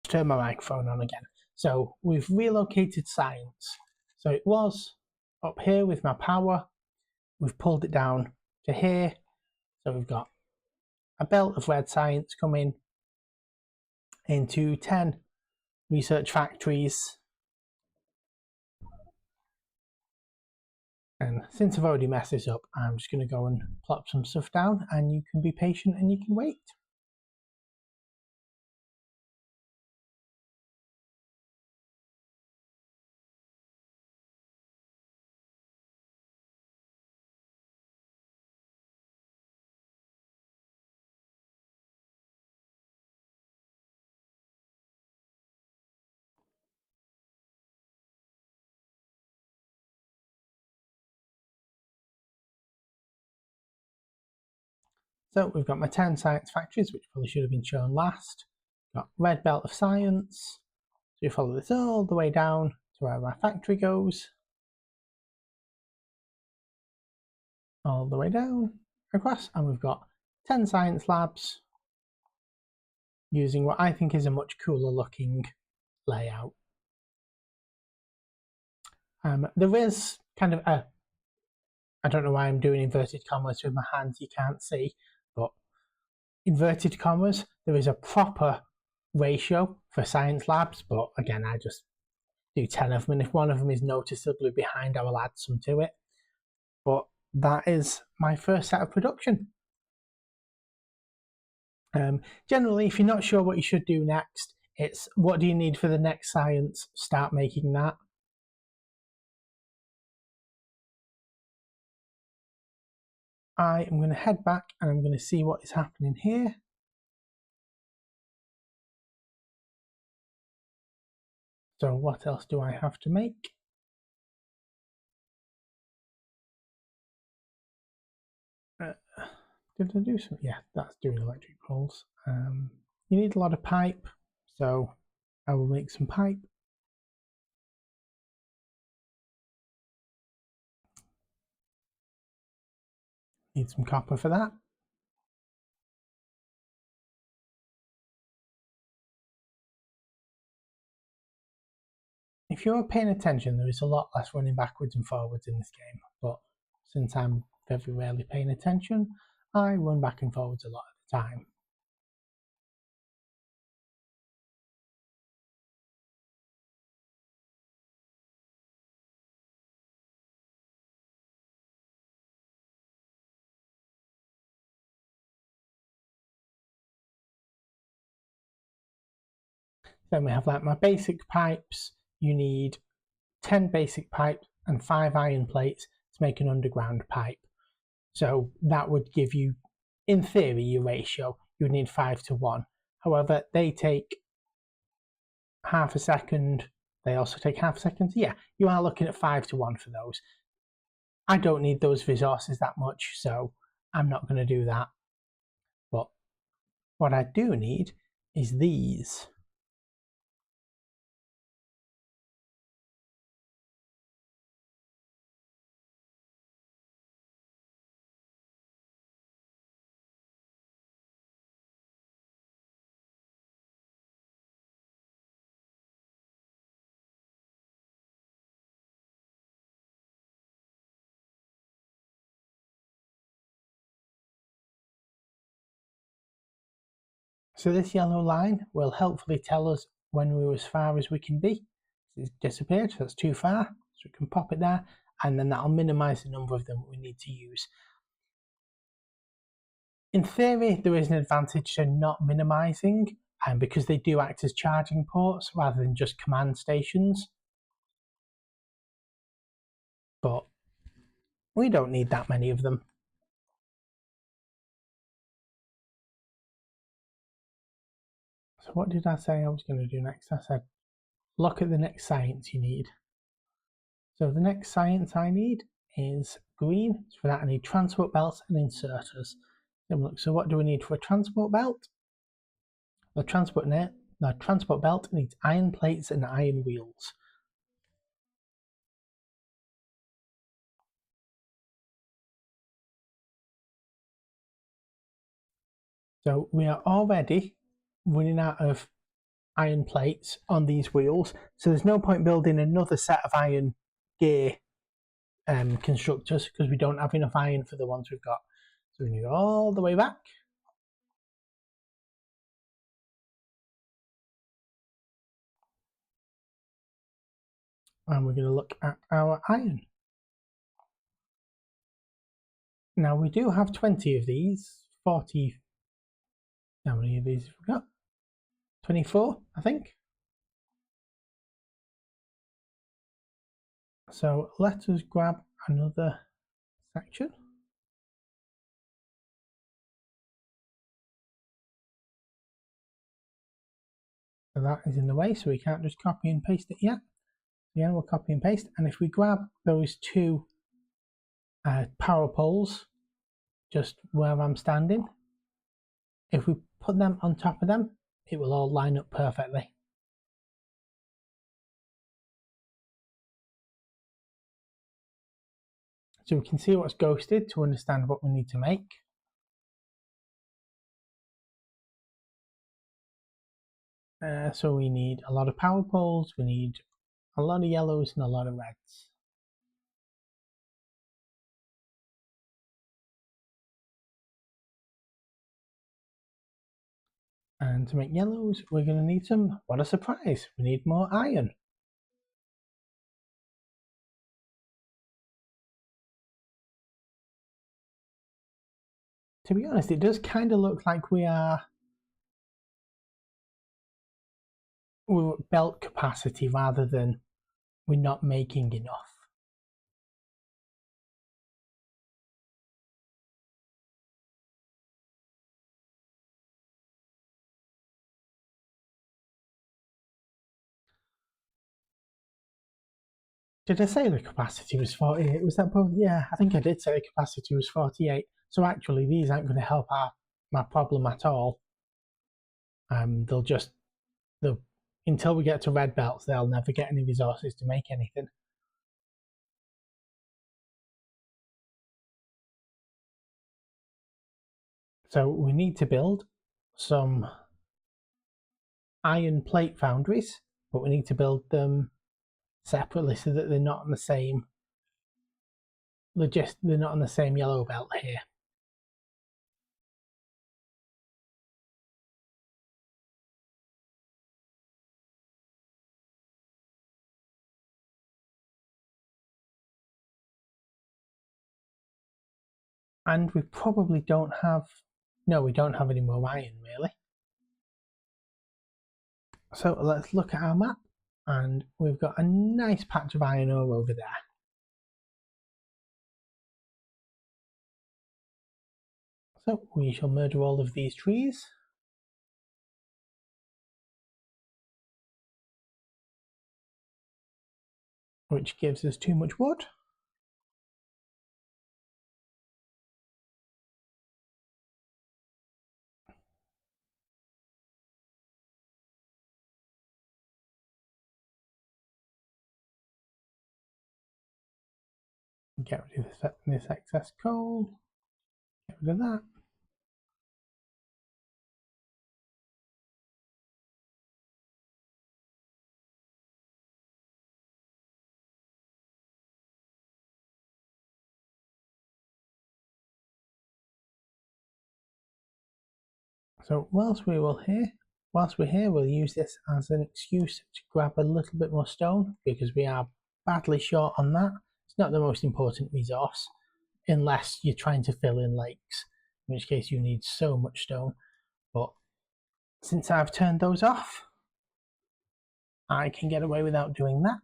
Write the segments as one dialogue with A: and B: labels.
A: turn my microphone on again. So we've relocated science. So it was up here with my power. We've pulled it down to here. So we've got a belt of red science coming into 10 research factories. And since I've already messed this up, I'm just going to go and plop some stuff down, and you can be patient and you can wait. So we've got my 10 science factories, which probably should have been shown last. Got red belt of science. So you follow this all the way down to where my factory goes. All the way down across, and we've got 10 science labs using what I think is a much cooler looking layout. There is kind of a, I don't know why I'm doing inverted commas with my hands, you can't see, but inverted commas, there is a proper ratio for science labs, but again, I just do 10 of them, and if one of them is noticeably behind, I will add some to it. But that is my first set of production. Generally, if you're not sure what you should do next, it's what do you need for the next science, start making that. I am going to head back and I'm going to see what is happening here. So what else do I have to make? Did I do some? Yeah, that's doing electric poles. You need a lot of pipe, so I will make some pipe. Need some copper for that. If you're paying attention, there is a lot less running backwards and forwards in this game, but since I'm very rarely paying attention, I run back and forwards a lot of the time. Then we have like my basic pipes. You need 10 basic pipes and 5 iron plates to make an underground pipe. So that would give you, in theory, your ratio. You would need 5 to 1. However, they take half a second. They also take half a second. So yeah, you are looking at 5 to 1 for those. I don't need those resources that much, so I'm not going to do that. But what I do need is these. So this yellow line will helpfully tell us when we're as far as we can be. It's disappeared, so it's too far, so we can pop it there, and then that'll minimize the number of them we need to use. In theory, there is an advantage to not minimizing, because they do act as charging ports rather than just command stations. But we don't need that many of them. So what did I say I was going to do next? I said, look at the next science you need. So the next science I need is green. So for that I need transport belts and inserters. Then look, so what do we need for a transport belt? The transport belt needs iron plates and iron wheels. So we are already running out of iron plates on these wheels, so there's no point building another set of iron gear constructors because we don't have enough iron for the ones we've got. So we need to go all the way back. And we're going to look at our iron. Now we do have 20 of these, 40, how many of these have we got? 24, I think. So let us grab another section. So that is in the way, so we can't just copy and paste it yet. Again, we'll copy and paste, and if we grab those two power poles just where I'm standing, if we put them on top of them, it will all line up perfectly. So we can see what's ghosted to understand what we need to make. So we need a lot of power poles, we need a lot of yellows and a lot of reds. And to make yellows, we're going to need some, what a surprise, we need more iron. To be honest, it does kind of look like we're at belt capacity rather than we're not making enough. Did I say the capacity was 48? Was that probably? Yeah, I think I did say the capacity was 48. So actually, these aren't going to help my problem at all. They'll until we get to red belts, they'll never get any resources to make anything. So we need to build some iron plate foundries, but we need to build them separately so that they're not on the same. They're not on the same yellow belt here. And we probably don't have. No, we don't have any more iron really. So let's look at our map, and we've got a nice patch of iron ore over there. So we shall murder all of these trees. Which gives us too much wood. Get rid of this excess coal. Get rid of that. So whilst we're here, we'll use this as an excuse to grab a little bit more stone because we are badly short on that. It's not the most important resource unless you're trying to fill in lakes, in which case you need so much stone. But since I've turned those off, I can get away without doing that.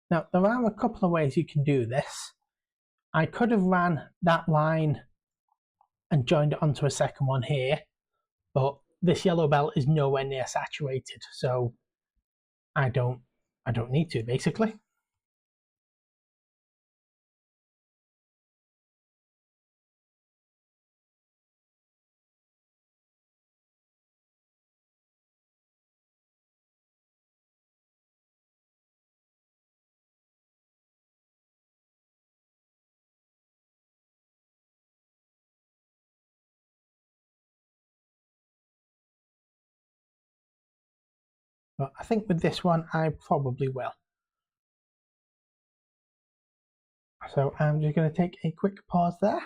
A: Now, there are a couple of ways you can do this. I could have ran that line and joined it onto a second one here, but this yellow belt is nowhere near saturated, so I don't need to, basically. But I think with this one, I probably will. So I'm just going to take a quick pause there.